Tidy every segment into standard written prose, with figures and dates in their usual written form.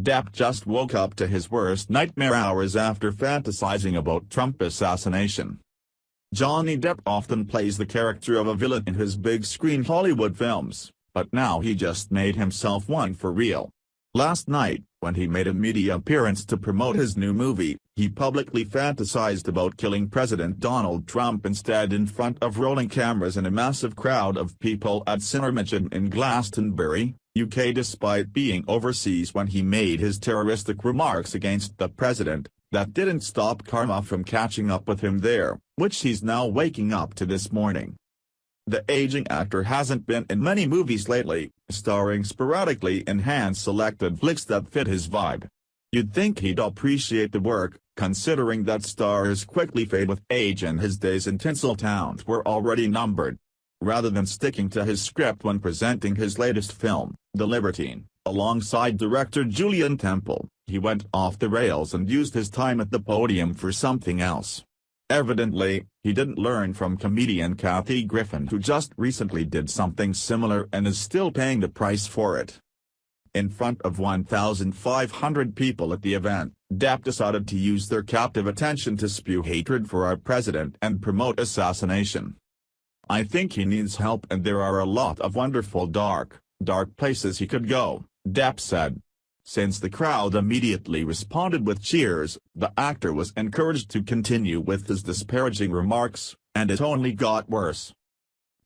Depp just woke up to his worst nightmare hours after fantasizing about Trump assassination. Johnny Depp often plays the character of a villain in his big-screen Hollywood films, but now he just made himself one for real. Last night, when he made a media appearance to promote his new movie, he publicly fantasized about killing President Donald Trump instead in front of rolling cameras and a massive crowd of people at Cineramageddon in Glastonbury, UK. Despite being overseas when he made his terroristic remarks against the president, that didn't stop karma from catching up with him there, which he's now waking up to this morning. The aging actor hasn't been in many movies lately, starring sporadically in hand-selected flicks that fit his vibe. You'd think he'd appreciate the work, considering that stars quickly fade with age and his days in Tinseltown were already numbered. Rather than sticking to his script when presenting his latest film, The Libertine, alongside director Julian Temple, he went off the rails and used his time at the podium for something else. Evidently, he didn't learn from comedian Kathy Griffin, who just recently did something similar and is still paying the price for it. In front of 1,500 people at the event, Depp decided to use their captive attention to spew hatred for our president and promote assassination. "I think he needs help and there are a lot of wonderful dark places he could go," Depp said. Since the crowd immediately responded with cheers, the actor was encouraged to continue with his disparaging remarks, and it only got worse.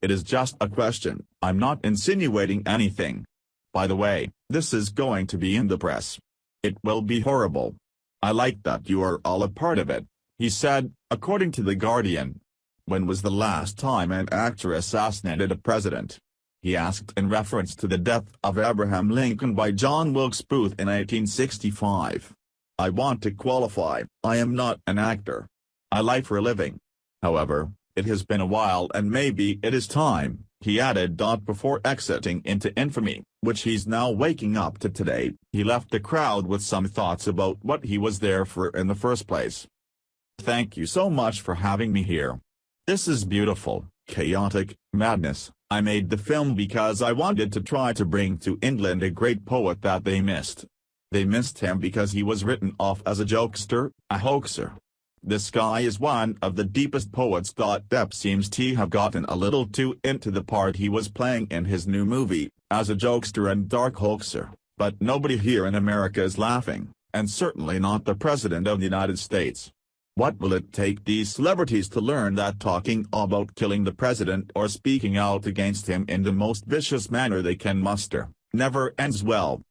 "It is just a question, I'm not insinuating anything. By the way, this is going to be in the press. It will be horrible. I like that you are all a part of it," he said, according to The Guardian. "When was the last time an actor assassinated a president?" he asked in reference to the death of Abraham Lincoln by John Wilkes Booth in 1865. "I want to qualify, I am not an actor. I lie for a living. However, it has been a while and maybe it is time," he added. Before exiting into infamy, which he's now waking up to today, he left the crowd with some thoughts about what he was there for in the first place. "Thank you so much for having me here. This is beautiful, chaotic madness. I made the film because I wanted to try to bring to England a great poet that they missed. They missed him because he was written off as a jokester, a hoaxer. This guy is one of the deepest poets. Depp seems to have gotten a little too into the part he was playing in his new movie, as a jokester and dark hoaxer, but nobody here in America is laughing, and certainly not the President of the United States. What will it take these celebrities to learn that talking about killing the president or speaking out against him in the most vicious manner they can muster never ends well?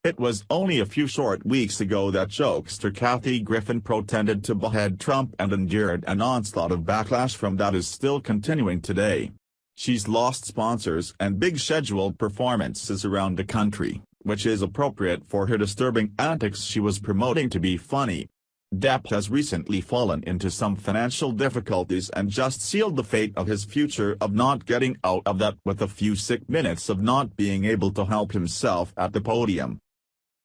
It was only a few short weeks ago that jokester Kathy Griffin pretended to behead Trump and endured an onslaught of backlash from that is still continuing today. She's lost sponsors and big scheduled performances around the country, which is appropriate for her disturbing antics she was promoting to be funny. Depp has recently fallen into some financial difficulties and just sealed the fate of his future of not getting out of that with a few sick minutes of not being able to help himself at the podium.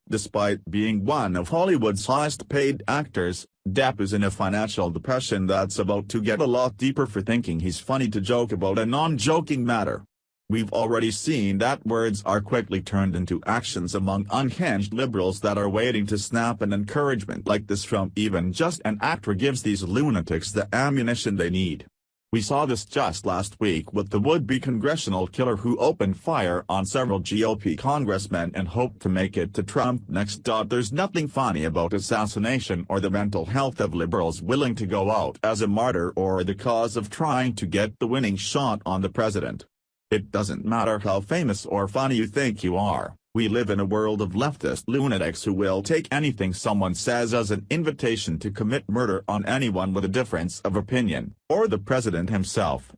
Despite being one of Hollywood's highest-paid actors, Depp is in a financial depression that's about to get a lot deeper for thinking he's funny to joke about a non-joking matter. We've already seen that words are quickly turned into actions among unhinged liberals that are waiting to snap, and encouragement like this from even just an actor gives these lunatics the ammunition they need. We saw this just last week with the would-be congressional killer who opened fire on several GOP congressmen and hoped to make it to Trump next. There's nothing funny about assassination or the mental health of liberals willing to go out as a martyr or the cause of trying to get the winning shot on the president. It doesn't matter how famous or funny you think you are, we live in a world of leftist lunatics who will take anything someone says as an invitation to commit murder on anyone with a difference of opinion, or the president himself.